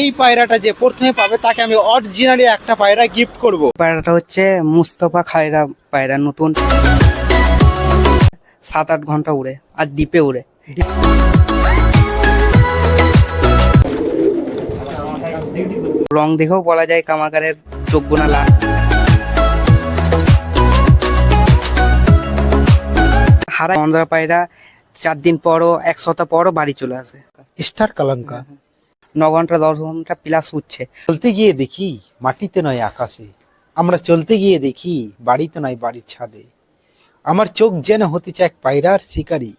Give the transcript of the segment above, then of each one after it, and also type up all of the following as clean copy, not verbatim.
এই পায়রাটা যে প্রথমে পাবে তাকে আমি অরিজিনালি একটা পায়রা গিফট করব। পায়রাটা হচ্ছে মুস্তফা খায়রা পায়রা, নতুন 7-8 ঘন্টা উড়ে আর ডিপে উড়ে। রং দেখেও বলা যায় কামাগারের চোখগুনা লাল। হারা অন্ধ্রা পায়রা 4 দিন পরও 1 সপ্তাহ পরও বাড়ি চলে আসে। স্টার কালাঙ্কা 9 ঘন্টা 10 ঘন্টা প্লাস উঠছে। চলতে গিয়ে দেখি মাটিতে নয় আকাশে, আমরা চলতে গিয়ে দেখি বাড়িতে নয় বাড়ির ছাদে। আমার চোখ যেন হতে চায় এক পায়রার শিকারী,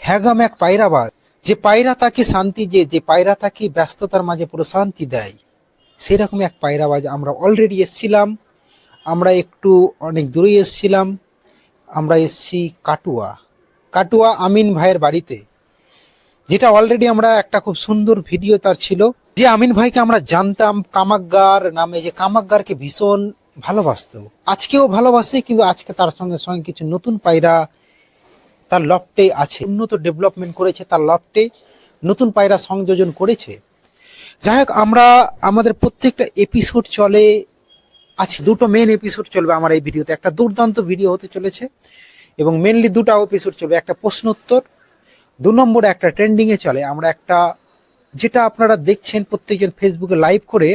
হ্যাগাম এক পায়রাবাজ, যে পায়রা তাকে শান্তি, যে পায়রা তাকে ব্যস্ততার মাঝে প্রশান্তি দেয়, সেরকম এক পায়রাবাজ আমরা অলরেডি এসছিলাম। আমরা একটু অনেক দূরে এসছিলাম, আমরা এসছি কাটুয়া আমিন ভাইয়ের বাড়িতে, যেটা অলরেডি আমরা একটা খুব সুন্দর ভিডিও তার ছিল। যে আমিন ভাইকে আমরা জানতাম কামাগ্গার নামে, যে কামাগ্গারকে ভীষণ ভালোবাসতো, আজকেও ভালোবাসে, কিন্তু আজকে তার সঙ্গে সঙ্গে কিছু নতুন পায়রা তার লফটে আছে, উন্নত ডেভেলপমেন্ট করেছে, তার লফটে নতুন পায়রা সংযোজন করেছে। যাই হোক, আমরা আমাদের প্রত্যেকটা এপিসোড চলে, আজকে 2টো মেন এপিসোড চলবে আমার এই ভিডিওতে। একটা দুর্দান্ত ভিডিও হতে চলেছে এবং মেনলি 2টা এপিসোড চলবে। একটা প্রশ্ন উত্তর, 2 নম্বরে একটা ট্রেন্ডিংয়ে চলে। আমরা একটা, যেটা আপনারা দেখছেন প্রত্যেকজন ফেসবুকে লাইভ করে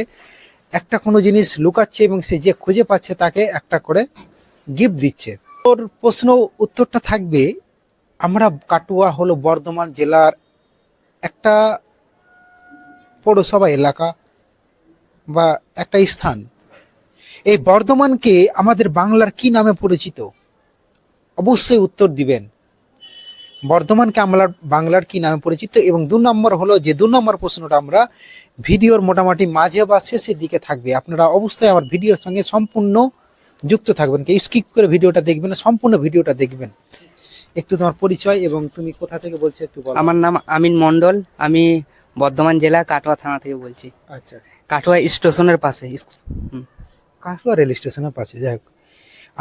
একটা কোনো জিনিস লুকাচ্ছে এবং সে যে খুঁজে পাচ্ছে তাকে একটা করে গিফট দিচ্ছে। ওর প্রশ্ন উত্তরটা থাকবে, আমরা কাটুয়া হলো বর্ধমান জেলার একটা পৌরসভা এলাকা বা একটা স্থান। এই বর্ধমানকে আমাদের বাংলার কি নামে পরিচিত? অবশ্যই উত্তর দিবেন, বর্ধমানকে আমরা বাংলার কি নামে পরিচিত। এবং 2 নম্বর হলো, যে 2 নম্বর প্রশ্নটা আমরা ভিডিওর মোটামুটি মাঝে বা শেষের দিকে থাকবে। আপনারা অবশ্যই আমার ভিডিওর সঙ্গে সম্পূর্ণ যুক্ত থাকবেন, কেউ স্কিপ করে ভিডিওটা দেখবেন না, সম্পূর্ণ ভিডিওটা দেখবেন। একটু তোমার পরিচয় এবং তুমি কোথা থেকে বলছো একটু বলো। আমার নাম আমিন মন্ডল, আমি বর্ধমান জেলা কাটোয়া থানা থেকে বলছি। আচ্ছা, কাটোয়া স্টেশনের পাশে। কাটোয়া রেল স্টেশনের পাশে। যাই হোক,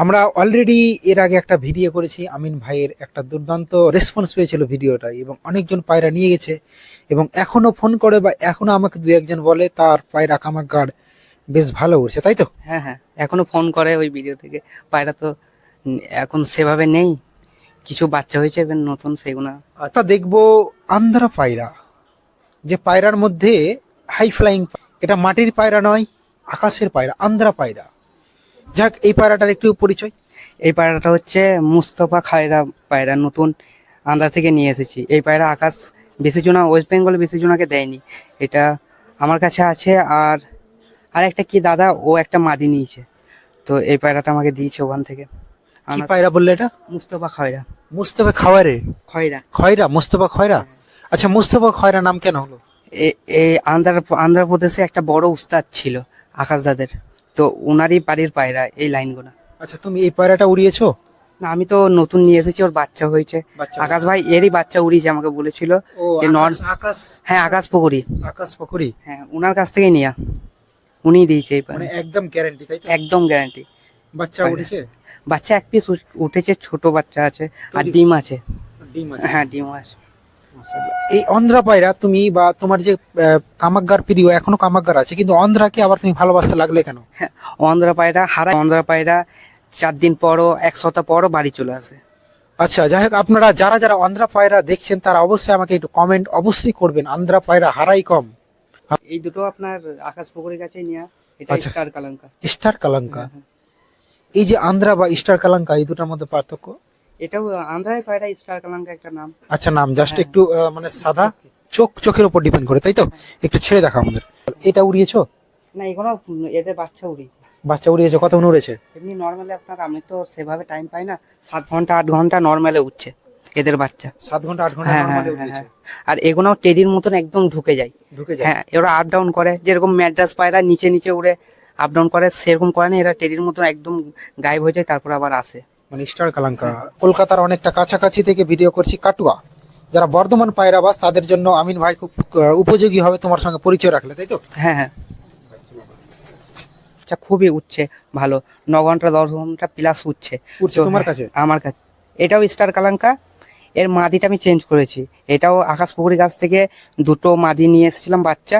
আমরা অলরেডি এর আগে একটা ভিডিও করেছি, আমিন ভাইয়ের একটা দুর্দান্ত রেসপন্স পেয়েছিল ভিডিওটা, এবং অনেকজন পায়রা নিয়ে গেছে এবং এখনো ফোন করে বা এখনো আমাকে 2-1 জন বলে তার পায়রা কামাগার বেশ ভালো উঠছে, তাই তো? হ্যাঁ হ্যাঁ, এখনো ফোন করে ওই ভিডিও থেকে। পায়রা তো এখন সেভাবে নেই, কিছু বাচ্চা হয়েছে এবার নতুন, সেগুলো। আচ্ছা, দেখবো আন্ধ্রা পায়রা, যে পায়রার মধ্যে হাই ফ্লাইং, এটা মাটির পায়রা নয়, আকাশের পায়রা, আন্ধ্রা পায়রা। যাক, এই পায়রাটার একটু পরিচয়। এই পায়রাটা হচ্ছে মুস্তফা খায়রা পায়রা, নতুন আন্ধ্রা থেকে নিয়ে এসেছি। এই পায়রা আকাশ বেশি জনা, ওয়েস্ট বেঙ্গলে বেশি জনাকে দেয়নি, এটা আমার কাছে আছে। আর একটা কি দাদা, ও একটা মাদি নিয়েছে, তো এই পায়রাটা আমাকে দিয়েছে ওখান থেকে। কি পায়রা বললে এটা? মুস্তফা খয়রা। মুস্তফা খাওয়ারে খয়রা, মুস্তফা খয়রা। আচ্ছা, মুস্তফা খয়রা নাম কেন হলো? এই আন্ধ্রপ্রদেশে একটা বড় উস্তাদ ছিল আকাশ দাদের, তো ওনারই বাড়ির পায়রা এই লাইনগুলো। আচ্ছা, তুমি এই পায়রাটা উড়িয়েছো? না, আমি তো নতুন নিয়ে এসেছি, ওর বাচ্চা হয়েছে। আকাশ ভাই এরই বাচ্চা উড়িয়েছে, আমাকে বলেছিল। আকাশ, হ্যাঁ, আকাশ পুকুরি। আকাশ পুকুরি, হ্যাঁ, ওনার কাছ থেকে নিয়া, উনি দিয়েছে এই পায়রা। মানে একদম গ্যারান্টি, তাই তো? একদম গ্যারান্টি। বাচ্চা উঠেছে? বাচ্চা 1 পিস উঠেছে, ছোট বাচ্চা আছে আর ডিম আছে। ডিম আছে? হ্যাঁ, ডিম আছে। এই অন্ধ্রা পায়রা তুমি, বা তোমার যে কামাগ্গার প্রিয়, এখনো কামাগ্গার আছে, কিন্তু অন্ধ্রাকে আবার তুমি ভালোবাসতে লাগলে কেন? হ্যাঁ, অন্ধ্রা পায়রা 4 দিন পরও 1 সপ্তাহ পরও বাড়ি চলে আসে। আচ্ছা, যাই হোক, আপনারা যারা যারা অন্ধ্রা পায়রা দেখছেন তারা অবশ্যই আমাকে একটু কমেন্ট অবশ্যই করবেন, অন্ধ্রা পায়রা হারাই কম। এই দুটো আপনার আকাশ পুকুরের কাছে নিয়ে, এটা আচ্ছা। স্টার কালাঙ্কা। স্টার কালাঙ্কা। হ্যাঁ। এই যে আন্ধ্রা বা স্টার কালাঙ্কা, এই দুটার মধ্যে পার্থক্য? এটাও আন্ধ্রায় পায়রা, স্টার কালাঙ্কা একটা নাম। আচ্ছা, নাম জাস্ট হ্যাঁ। একটু মানে সাদা, চোখের উপর ডিপেন্ড করে, তাই তো? একটু ছেড়ে দেখা আমাদের। এটা উড়িয়েছো? না, এগুলো এদের বাচ্চা উড়িয়েছে। বাচ্চা উড়িয়েছো? কতক্ষণ উড়েছে? এমনি নর্মালি আপনার, আমি তো সেভাবে টাইম পাই না, 7 ঘন্টা 8 ঘন্টা নর্মালে উঠছে এদের বাচ্চা। 7 ঘন্টা 8 ঘন্টা হ্যাঁ হ্যাঁ নরমালি হ্যাঁ উড়িয়েছে? হ্যাঁ। আর এগুলো টেডির মতন একদম ঢুকে যায়। হ্যাঁ, এরা আপ ডাউন করে, যেরকম ম্যাড্রাস পায়রা নিচে নিচে উড়ে আপ ডাউন করে, সেরকম করে না, এরা টেডির মতন একদম গায়েব হয়ে যায়, তারপর আবার আসে। মানে স্টার কালাঙ্কা। কলকাতার অনেকটা কাছাকাছি থেকে ভিডিও করছি, কাটুয়া। যারা বর্ধমান পায়রাবাস তাদের জন্য আমিন ভাই খুব উপযোগী হবে তোমার সঙ্গে পরিচয় রাখলে, তাই তো? হ্যাঁ হ্যাঁ, খুবই উঠছে ভালো, 9 ঘন্টা 10 ঘন্টা প্লাস উঠছে তোমার কাছে? আমার কাছে। এটাও স্টার কালাঙ্কা, এর মাদিটা আমি চেঞ্জ করেছি। এটাও আকাশ পুকুরি গাছ থেকে 2টো মাদি নিয়ে এসেছিলাম বাচ্চা,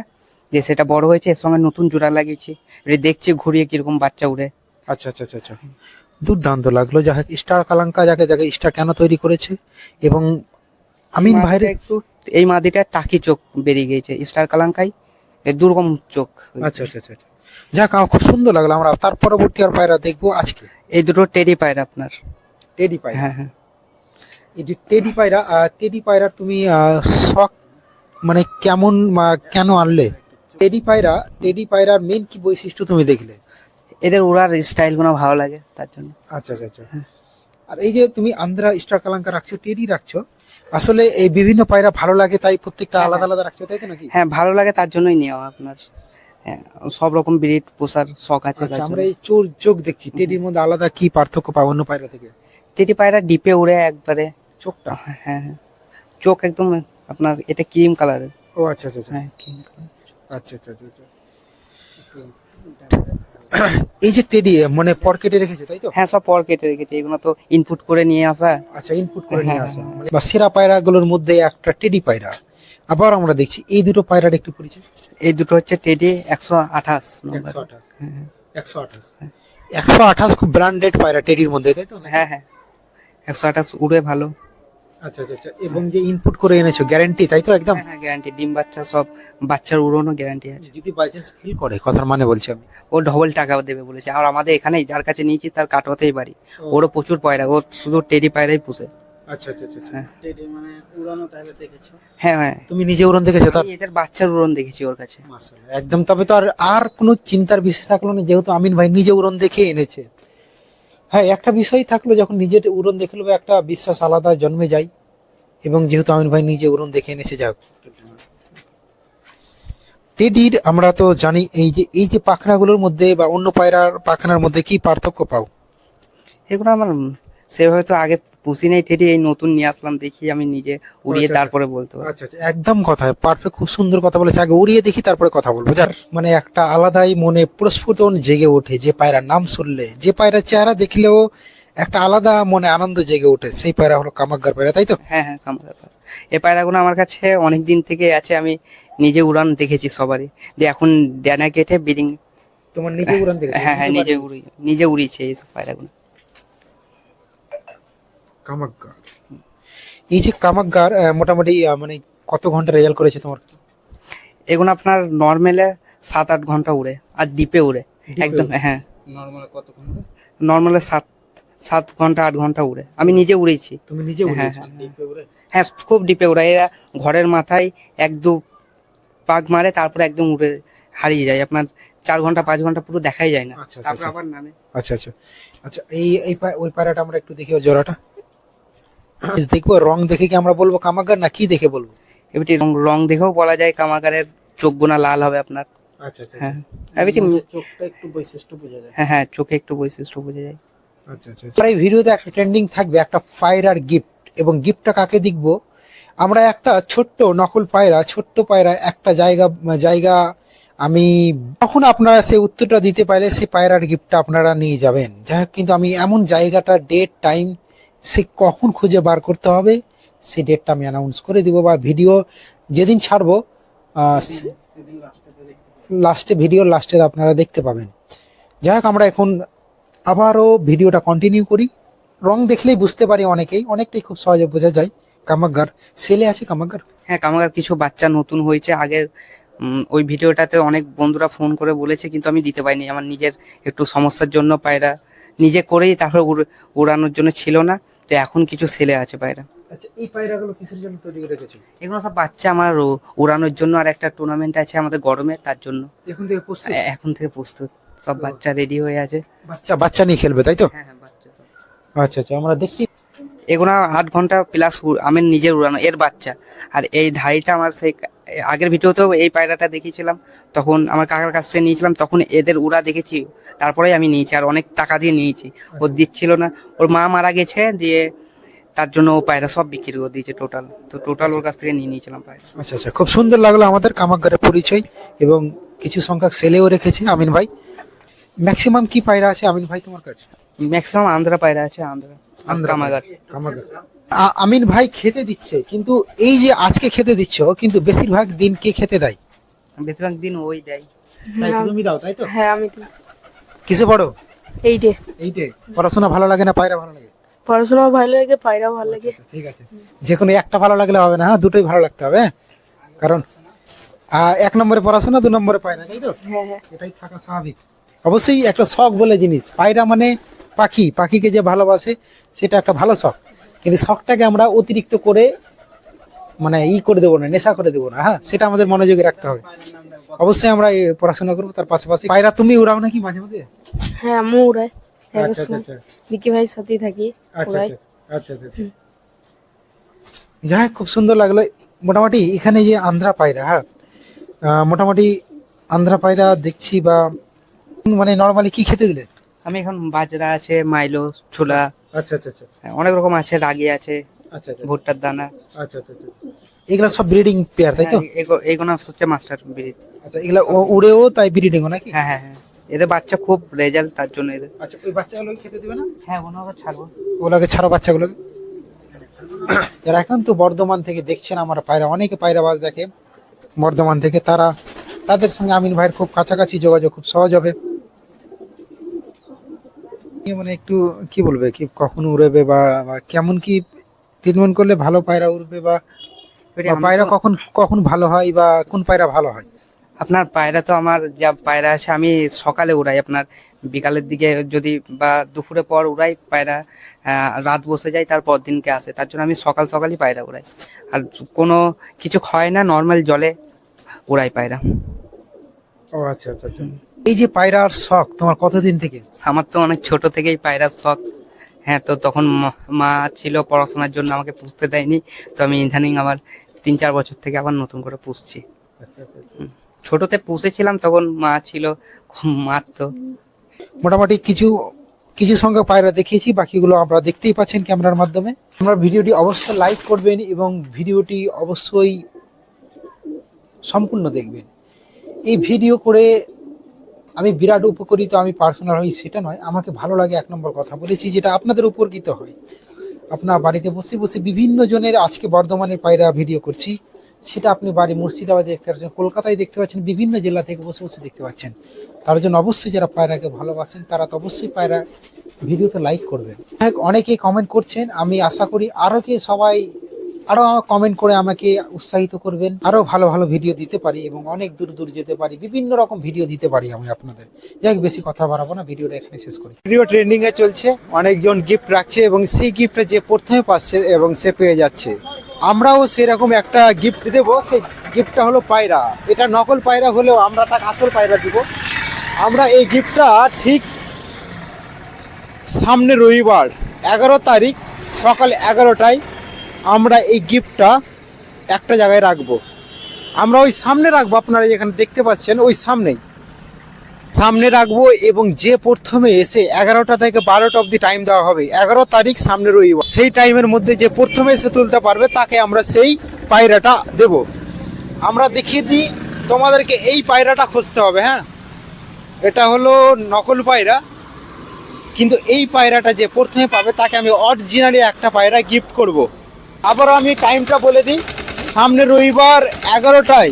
দিয়ে সেটা বড় হয়েছে, এর সঙ্গে নতুন জোড়া লাগিয়েছি, এবার দেখছি ঘুরিয়ে কিরকম বাচ্চা উড়ে। আচ্ছা আচ্ছা আচ্ছা আচ্ছা, দুর্দান্ত লাগলো। যাই হোক, স্টার কালাঙ্কা যাকে যাকে স্টার কেন তৈরি করেছে, এবং আমিন মাদিটা ভাইয়ের একটু, এই মাদিটা টাকি চোখ বেরিয়ে গিয়েছে, স্টার কালাঙ্কাই এর দুরকম চোখ হয়েছে। আচ্ছা আচ্ছা আচ্ছা আচ্ছা। যাক, আমার খুব সুন্দর লাগলো। আমরা তার পরবর্তী আর পায়রা দেখবো আজকে। এই দুটো টেডি পায়রা আপনার। টেডি পায়রা, হ্যাঁ হ্যাঁ, এই যে টেডি পায়রা, টেডি পায়রা তুমি শখ মানে কেমন কেন আনলে? টেডি পায়রার মেন কি বৈশিষ্ট্য তুমি দেখলে? এদের ওড়ার স্টাইল গুলো ভালো লাগে তার জন্য। আচ্ছা আচ্ছা আচ্ছা। আর এই যে তুমি আন্ধ্রা স্টার কালাঙ্কা রাখছো, টেডি রাখছো, আসলে এই বিভিন্ন পায়রা ভালো লাগে তাই প্রত্যেকটা হ্যাঁ, আলাদা আলাদা রাখছো, তাই তো নাকি? হ্যাঁ ভালো লাগে তার জন্যই নেওয়া আপনার। হ্যাঁ, সব রকম ব্রিড পোষার শখ আছে তার আচ্ছা, আমরা জন্য। এই চোখ দেখছি, টেডির মধ্যে আলাদা কি পার্থক্য পাবো অন্য পায়রা থেকে? টেডি পায়রা ডিপে উড়ে একবারে। চোখটা? হ্যাঁ হ্যাঁ, চোখ একদম আপনার এটা ক্রিম কালারের। ও আচ্ছা আচ্ছা আচ্ছা হ্যাঁ ক্রিম কালার। আচ্ছা আচ্ছা আচ্ছা আচ্ছা। এই যে টেডি মানে পর কেটে রেখেছে, তাই তো? হ্যাঁ সব পর কেটে রেখেছি, এগুলো তো ইনপুট করে নিয়ে আসা। আচ্ছা, ইনপুট করে নিয়ে হ্যাঁ, আসা হ্যাঁ, মানে বা সেরা পায়রাগুলোর মধ্যে একটা টেডি পায়রা। আবার আমরা দেখছি এই দুটো পায়রার একটু পরিচয়। এই দুটো হচ্ছে টেডি 128 নম্বর। 128, হ্যাঁ 128, 128 খুব ব্র্যান্ডেড পায়রা টেডির মধ্যে, তাই তো? হ্যাঁ হ্যাঁ, 128 উড়ে ভালো। আচ্ছা আচ্ছা আচ্ছা। এবং যে ইনপুট করে এনেছো গ্যারান্টি, তাই তো? একদম হ্যাঁ হ্যাঁ, গ্যারান্টি, ডিম বাচ্চা সব বাচ্চার উড়ানো গ্যারান্টি আছে। যদি বাই চান্স ফিল করে, কথার মানে বলছি আমি। ও ডবল টাকা দেবে বলেছে, আর আমাদের এখানে যার কাছে নিয়েছি তার কাটোয়াতেই বাড়ি। ও। ওরও প্রচুর পায়রা, ও শুধু টেডি পায়রাই পুষে। আচ্ছা আচ্ছা আচ্ছা আচ্ছা। হ্যাঁ টেডি মানে উড়ানো তাহলে দেখেছো? হ্যাঁ হ্যাঁ, তুমি নিজে উড়ন দেখেছো তার? আমি এদের বাচ্চার উড়ন দেখেছি ওর কাছে। মাশাআল্লাহ, একদম। তবে তো আর কোনো চিন্তার বিশেষ থাকলো না, যেহেতু আমিন ভাই নিজে উড়ন দেখে এনেছে। হ্যাঁ, একটা বিষয় থাকলো, যখন নিজে উড়ন দেখলো একটা বিশ্বাস আলাদা জন্মে যায়, এবং যেহেতু আমিন ভাই নিজে উড়ন দেখে এনেছে। যাক, টেডির আমরা তো জানি এই যে পাখনাগুলোর মধ্যে বা অন্য পায়রার পাখনার মধ্যে কি পার্থক্য পাও? এগুলো আমার সেভাবে তো আগে পুষি নেই টেডি, এই নতুন নিয়ে আসলাম, দেখি আমি নিজে উড়িয়ে আচ্ছা, তারপরে বলতে পারবো। আচ্ছা আচ্ছা, একদম কথা পারফেক্ট, খুব সুন্দর কথা বলেছে। আগে উড়িয়ে দেখি তারপরে কথা বলবো। যার মানে একটা আলাদাই মনে প্রস্ফুটন জেগে ওঠে যে পায়রার নাম শুনলে, যে পায়রার চেহারা দেখলেও একটা আলাদা মনে আনন্দ জেগে ওঠে, সেই পায়রা হলো কামাগ্গার পায়রা, তাই তো? হ্যাঁ হ্যাঁ, কামড়া পায়রা। এই পায়রাগুলো আমার কাছে অনেক দিন থেকে আছে, আমি নিজে উড়ান দেখেছি সবারই, দিয়ে এখন ডানা কেটে ব্রিডিং। তোমার নিজে উড়ান দেখেছো? হ্যাঁ হ্যাঁ, নিজে উড়িয়েছে এইসব পায়রাগুলো। কামাগ্গার, এই যে কামাগ্গার মোটামুটি মানে কত ঘন্টা রেজাল্ট করেছে তোমার? এগুলো আপনার নর্মালে 7-8 ঘন্টা উড়ে, আর ডিপে উড়ে একদম। হ্যাঁ, নর্মাল কতক্ষণ? নর্মালে 7 ঘন্টা 8 ঘন্টা উড়ে, আমি নিজে উড়েছি। তুমি নিজে হ্যাঁ উড়িয়েছো? হ্যাঁ ডিপে উড়ে? হ্যাঁ, খুব ডিপে উড়ে, এরা ঘরের মাথায় 1-2 পাক মারে, তারপরে একদম উড়ে হারিয়ে যায়, আপনার 4 ঘন্টা 5 ঘন্টা পুরো দেখাই যায় না, আচ্ছা, তারপর আচ্ছা। আবার নামে। আচ্ছা আচ্ছা আচ্ছা। ওই পায়রাটা আমরা একটু দেখি, ওর জোড়াটা দেখবো। রং দেখে কি আমরা বলবো কামাগ্গার, না কি দেখে বলবো? এবারে রং দেখেও বলা যায় কামাগারের চোখগুনা লাল হবে আপনার। আচ্ছা আচ্ছা হ্যাঁ এবারে নিজের চোখটা একটু বৈশিষ্ট্য বোঝা যায়। হ্যাঁ হ্যাঁ, চোখে একটু বৈশিষ্ট্য বোঝা যায়। আচ্ছা আচ্ছা। এই ভিডিওতে একটা ট্রেন্ডিং থাকবে, একটা পায়রার গিফট, এবং গিফটটা কাকে দেখবো আমরা? একটা ছোট্ট নকল পায়রা, ছোট্ট পায়রা একটা জায়গা আমি তখন আপনারা সেই উত্তরটা দিতে পারলে সেই পায়রার গিফটটা আপনারা নিয়ে যাবেন। যাই হোক, কিন্তু আমি এমন জায়গাটা, ডেট, টাইম, সে কখন খুঁজে বার করতে হবে সেই ডেটটা আমি অ্যানাউন্স করে দিব, বা ভিডিও যেদিন ছাড়বো সেদিন লাস্টে ভিডিওর লাস্টে আপনারা দেখতে পাবেন। যাই হোক, আমরা এখন আবারও ভিডিওটা কন্টিনিউ করি। রং দেখলেই বুঝতে পারি অনেকটাই খুব সহজে বোঝা যায়। কামাগ্গার সেলে আছে কামাগ্গার? হ্যাঁ, কামাগার কিছু বাচ্চা নতুন হয়েছে আগের। ওই ভিডিওটাতে অনেক বন্ধুরা ফোন করে বলেছে, কিন্তু আমি দিতে পারিনি, আমার নিজের একটু সমস্যার জন্য পায়রা নিজে করেই তারপরে উড়ানোর জন্য ছিল না, তো এখন কিছু ছেলে আছে পায়রা। আচ্ছা, এই পায়রাগুলো কিসের জন্য তৈরি করে রেখেছো? এগুলো সব বাচ্চা আমার উড়ানোর জন্য, আর একটা টুর্নামেন্ট আছে আমাদের গরমে, তার জন্য এখন থেকে প্রস্তুত? এখন থেকে প্রস্তুত, সব বাচ্চা রেডি হয়ে আছে। বাচ্চা নিয়ে খেলবে, তাই তো? হ্যাঁ হ্যাঁ, বাচ্চা সব। আচ্ছা আচ্ছা, আমরা দেখি। এগুলো 8 ঘন্টা প্লাস আমি নিজের উড়ানো এর বাচ্চা। আর এই ধাইটা আমার সেই আগের ভিডিওতেও এই পায়রাটা দেখিয়েছিলাম, তখন আমার কাকার কাছ থেকে নিয়েছিলাম, তখন এদের উড়া দেখেছি, তারপরেই আমি নিয়েছি, আর অনেক টাকা দিয়ে নিয়েছি। ও দিচ্ছিল না, ওর মা মারা গেছে, দিয়ে তার জন্য ও পায়রা সব বিক্রি করে দিয়েছে টোটাল ওর কাছ থেকে নিয়ে নিয়েছিলাম পায়রা। আচ্ছা আচ্ছা, খুব সুন্দর লাগলো আমাদের কামাগ্গারের পরিচয়, এবং কিছু সংখ্যক সেলেও রেখেছে আমিন ভাই। ম্যাক্সিমাম কি পায়রা আছে আমিন ভাই তোমার কাছে? ম্যাক্সিমাম আন্ধ্রা পায়রা আছে, আন্ধ্রা কামাগার। কামাগ্গার। আমিন ভাই খেতে দিচ্ছে, কিন্তু এই যে আজকে খেতে দিচ্ছ, কিন্তু বেশিরভাগ দিন কে খেতে দেয়? বেশিরভাগ দিন ওই দেয়। তাই তো, তুমি দাও তাই তো? হ্যাঁ আমি দিই। কিসে পড়ো? এইটে। এইটে। পড়াশোনা ভালো লাগে না পায়রা ভালো লাগে? পড়াশোনাও ভালো লাগে, পায়রাও ভালো লাগে। আচ্ছা, ঠিক আছে। যে কোনো একটা ভালো লাগলে হবে না, হ্যাঁ দুটোই ভালো লাগতে হবে, হ্যাঁ? কারণ 1 নম্বরে পড়াশোনা, 2 নম্বরে পায়রা, তাই তো? হ্যাঁ হ্যাঁ। এটাই থাকা স্বাভাবিক। অবশ্যই একটা শখ বলে জিনিস, পায়রা মানে পাখি, পাখিকে যে ভালোবাসে সেটা একটা ভালো শখ, কিন্তু শখটাকে আমরা অতিরিক্ত করে মানে করে দেবো না, নেশা করে দেবো না, হ্যাঁ সেটা আমাদের মনোযোগে রাখতে হবে। অবশ্যই আমরা এই পড়াশোনা করবো, তার পাশাপাশি পায়রা তুমি উড়াও নাকি মাঝে মধ্যে? হ্যাঁ আমিও উড়াই। আচ্ছা আচ্ছা আচ্ছা বিকি ভাইয়ের সাথেই থাকি, আচ্ছা উড়াই। আচ্ছা আচ্ছা আচ্ছা। যাই হোক, খুব সুন্দর লাগলো। মোটামুটি এখানে যে আন্ধ্রা পায়রা, হ্যাঁ মোটামুটি আন্ধ্রা পায়রা দেখছি, বা মানে নর্মালি কি খেতে দিলে? আমি এখন বাজরা আছে, মাইলো, ছোলা, আচ্ছা আচ্ছা আচ্ছা অনেক রকম আছে, রাগি আছে, আচ্ছা আচ্ছা ভুট্টার দানা। আচ্ছা আচ্ছা আচ্ছা। এগুলা সব ব্রিডিং পেয়ার তাই তো? এইগুলো হচ্ছে মাস্টার ব্রিড। আচ্ছা, এগুলা উড়েও তাই ব্রিডিং নাকি? হ্যাঁ হ্যাঁ হ্যাঁ, এদের বাচ্চা খুব রেজাল্ট, তার জন্য এদের। আচ্ছা, ওই বাচ্চাগুলোকে খেতে দিবে না? হ্যাঁ ওনাকে ছাড়বো। ওগুলোকে ছাড়ো, বাচ্চাগুলোকে। যারা এখন তো বর্ধমান থেকে দেখছেন আমার পায়রা, অনেকে পায়রাবাজ দেখে বর্ধমান থেকে, তাদের সঙ্গে আমিন ভাইয়ের খুব কাছাকাছি যোগাযোগ, খুব সহজ হবে। মানে একটু কি বলবে, কি কখন উড়বে বা কেমন কি ট্রিটমেন্ট করলে ভালো পায়রা উড়বে, বা পায়রা কখন কখন ভালো হয়, বা কোন পায়রা ভালো হয়? আপনার পায়রা তো আমার যা পায়রা আছে আমি সকালে উড়াই, আপনার বিকালের দিকে যদি বা দুপুরে পর উড়াই পায়রা, রাত বসে যায়, তারপর দিনকে আসে, তার জন্য আমি সকাল সকালই পায়রা উড়াই। আর কোনো কিছু খায় না, নর্মাল জলে উড়াই পায়রা। ও আচ্ছা আচ্ছা আচ্ছা। এই যে পায়রার শখ তোমার কতদিন থেকে? আমার তো অনেক ছোট থেকেই পায়রার শখ। হ্যাঁ, তো তখন মা ছিল, পড়াশোনার জন্য আমাকে পুষতে দেয়নি, তো আমি ইদানিং আবার 3-4 বছর থেকে আবার নতুন করে পুষছি। আচ্ছা আচ্ছা আচ্ছা। ছোটতে পুষেছিলাম, তখন মা ছিল, খুব মারতো। মোটামুটি কিছু কিছু সংখ্যক পায়রা দেখিয়েছি, বাকিগুলো আমরা দেখতেই পাচ্ছেন ক্যামেরার মাধ্যমে। আমরা ভিডিওটি অবশ্যই লাইক করবেন এবং ভিডিওটি অবশ্যই সম্পূর্ণ দেখবেন। এই ভিডিও করে আমি বিরাট উপকৃত, আমি পার্সোনাল হই সেটা নয়, আমাকে ভালো লাগে 1 নম্বর কথা বলেছি, যেটা আপনাদের উপকৃত হয়। আপনার বাড়িতে বসে বসে বিভিন্ন জনের, আজকে বর্ধমানের পায়রা ভিডিও করছি, সেটা আপনি বাড়ি মুর্শিদাবাদে দেখতে পাচ্ছেন, কলকাতায় দেখতে পাচ্ছেন, বিভিন্ন জেলা থেকে বসে বসে দেখতে পাচ্ছেন। তার জন্য অবশ্যই যারা পায়রাকে ভালোবাসেন তারা তো অবশ্যই পায়রা ভিডিওতে লাইক করবেন। অনেকেই কমেন্ট করছেন, আমি আশা করি আরো কমেন্ট করে আমাকে উৎসাহিত করবেন, আরো ভালো ভালো ভিডিও দিতে পারি এবং অনেক দূর দূর যেতে পারি, বিভিন্ন রকম ভিডিও দিতে পারি আমি আপনাদের। যাই হোক, বেশি কথা বাড়াবো না, ভিডিওটা এখানে শেষ করি। ভিডিও ট্রেন্ডিং এ চলছে, অনেকজন গিফট রাখছে এবং সেই গিফটটা যে প্রথমে পাচ্ছে এবং সে পেয়ে যাচ্ছে, আমরাও সেরকম একটা গিফট দেব। সেই গিফটটা হলো পায়রা। এটা নকল পায়রা হলেও আমরা তাকে আসল পায়রা দিব। আমরা এই গিফটটা ঠিক সামনে রবিবার 11 তারিখ সকাল 11টায় আমরা এই গিফটটা একটা জায়গায় রাখবো। আমরা ওই সামনে রাখবো, আপনারা যেখানে দেখতে পাচ্ছেন ওই সামনে রাখবো, এবং যে প্রথমে এসে 11টা থেকে 12টা অবধি টাইম দেওয়া হবে, 11 তারিখ সামনে রবিবার, সেই টাইমের মধ্যে যে প্রথমে এসে তুলতে পারবে তাকে আমরা সেই পায়রাটা দেব। আমরা দেখিয়ে দিই তোমাদেরকে, এই পায়রাটা খুঁজতে হবে। হ্যাঁ, এটা হলো নকল পায়রা, কিন্তু এই পায়রাটা যে প্রথমে পাবে তাকে আমি অরিজিনালি একটা পায়রা গিফট করব। আবার আমি টাইমটা বলে দিই, সামনে রবিবার 11টায়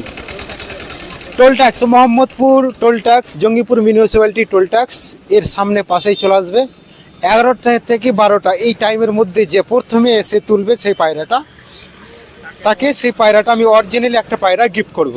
toll tax, Mohammadpur toll tax, Jangipur municipality toll tax এর সামনে পাশেই চলে আসবে। 11টা থেকে 12টা এই টাইমের মধ্যে যে প্রথমে এসে তুলবে সেই পায়রাটা, তাকে সেই পায়রাটা আমি অরিজিনালি একটা পায়রা গিফট করব।